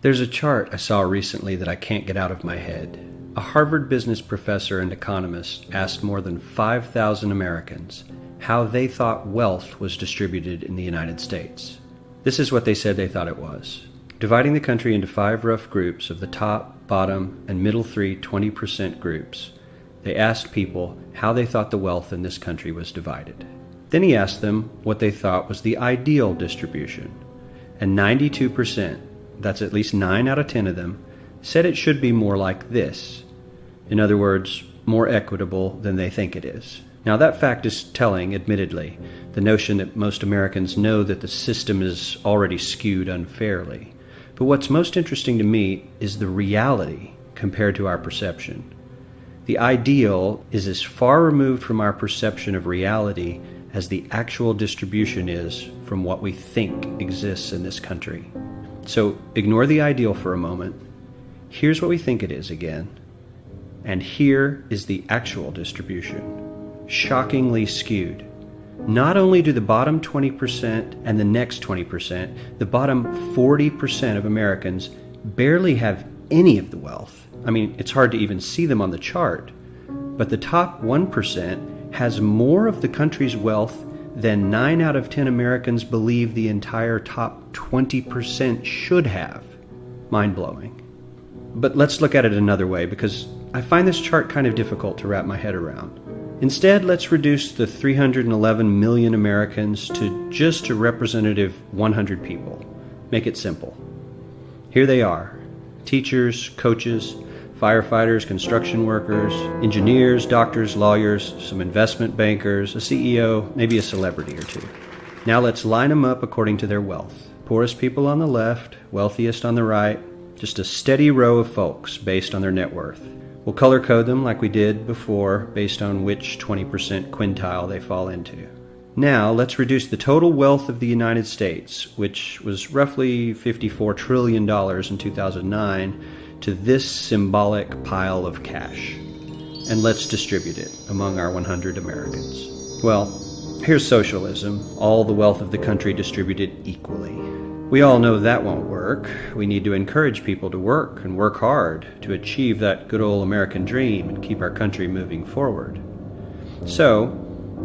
There's a chart I saw recently that I can't get out of my head. A Harvard business professor and economist asked more than 5,000 Americans how they thought wealth was distributed in the United States. This is what they said they thought it was. Dividing the country into 5 rough groups of the top, bottom, and middle 3 20% groups, they asked people how they thought the wealth in this country was divided. Then he asked them what they thought was the ideal distribution. And 92%, that's at least 9 out of 10 of them, said it should be more like this. In other words, more equitable than they think it is. Now that fact is telling, admittedly, the notion that most Americans know that the system is already skewed unfairly. But what's most interesting to me is the reality compared to our perception. The ideal is as far removed from our perception of reality as the actual distribution is from what we think exists in this country. So ignore the ideal for a moment. Here's what we think it is again. And here is the actual distribution. Shockingly skewed. Not only do the bottom 20% and the next 20%, the bottom 40% of Americans barely have any of the wealth. I mean, it's hard to even see them on the chart. But the top 1% has more of the country's wealth than 9 out of 10 Americans believe the entire top 20% should have. Mind-blowing. But let's look at it another way, because I find this chart kind of difficult to wrap my head around. Instead, let's reduce the 311 million Americans to just a representative 100 people. Make it simple. Here they are: teachers, coaches, firefighters, construction workers, engineers, doctors, lawyers, some investment bankers, a CEO, maybe a celebrity or two. Now let's line them up according to their wealth. Poorest people on the left, wealthiest on the right, just a steady row of folks based on their net worth. We'll color code them like we did before based on which 20% quintile they fall into. Now let's reduce the total wealth of the United States, which was roughly $54 trillion in 2009, to this symbolic pile of cash. And let's distribute it among our 100 Americans. Well, here's socialism, all the wealth of the country distributed equally. We all know that won't work. We need to encourage people to work and work hard to achieve that good old American dream and keep our country moving forward. So,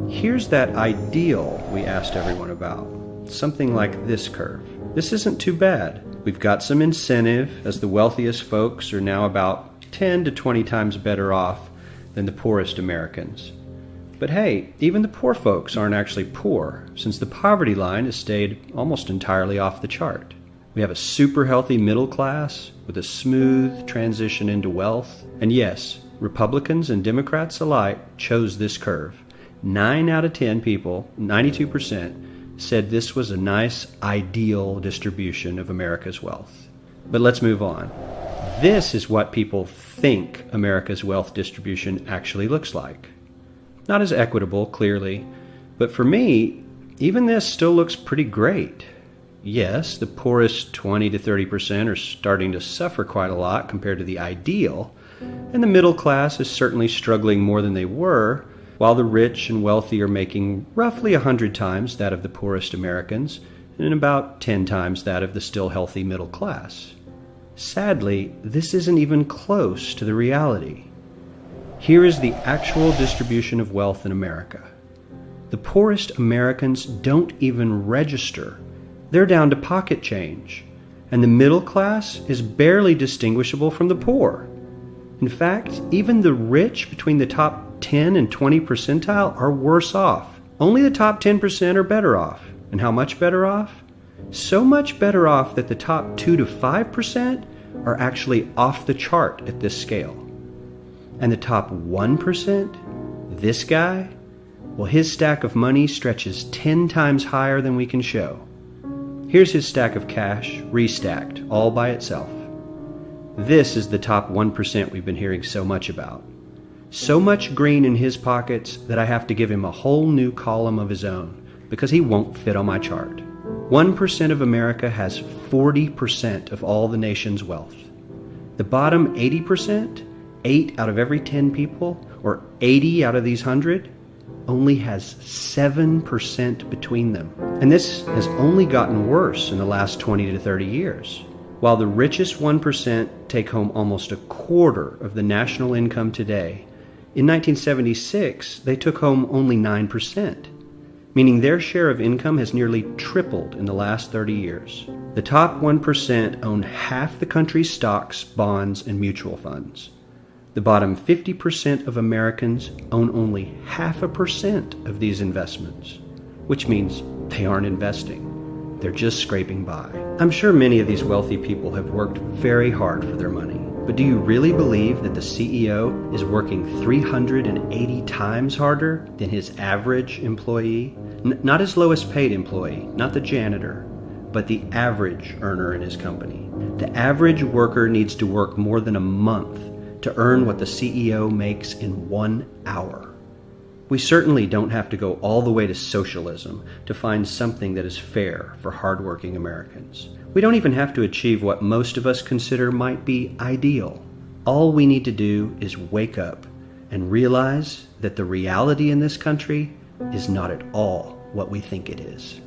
here's that ideal we asked everyone about. Something like this curve. This isn't too bad. We've got some incentive, as the wealthiest folks are now about 10 to 20 times better off than the poorest Americans. But hey, even the poor folks aren't actually poor, since the poverty line has stayed almost entirely off the chart. We have a super healthy middle class with a smooth transition into wealth. And yes, Republicans and Democrats alike chose this curve. 9 out of 10 people, 92%, said this was a nice, ideal distribution of America's wealth. But let's move on. This is what people think America's wealth distribution actually looks like. Not as equitable, clearly, but for me, even this still looks pretty great. Yes, the poorest 20 to 30% are starting to suffer quite a lot compared to the ideal, and the middle class is certainly struggling more than they were, while the rich and wealthy are making roughly 100 times that of the poorest Americans and about 10 times that of the still healthy middle class. Sadly, this isn't even close to the reality. Here is the actual distribution of wealth in America. The poorest Americans don't even register. They're down to pocket change, and the middle class is barely distinguishable from the poor. In fact, even the rich between the top 10 and 20 percentile are worse off. Only the top 10% are better off. And how much better off? So much better off that the top 2 to 5% are actually off the chart at this scale. And the top 1%, this guy, well, his stack of money stretches 10 times higher than we can show. Here's his stack of cash, restacked, all by itself. This is the top 1% we've been hearing so much about. So much green in his pockets that I have to give him a whole new column of his own, because he won't fit on my chart. 1% of America has 40% of all the nation's wealth. The bottom 80%, 8 out of every 10 people, or 80 out of these 100, only has 7% between them. And this has only gotten worse in the last 20 to 30 years. While the richest 1% take home almost a quarter of the national income today, in 1976 they took home only 9%, meaning their share of income has nearly tripled in the last 30 years. The top 1% own half the country's stocks, bonds, and mutual funds. The bottom 50% of Americans own only 0.5% of these investments, which means they aren't investing. They're just scraping by. I'm sure many of these wealthy people have worked very hard for their money, but do you really believe that the CEO is working 380 times harder than his average employee? Not his lowest paid employee, not the janitor, but the average earner in his company. The average worker needs to work more than a month to earn what the CEO makes in 1 hour. We certainly don't have to go all the way to socialism to find something that is fair for hardworking Americans. We don't even have to achieve what most of us consider might be ideal. All we need to do is wake up and realize that the reality in this country is not at all what we think it is.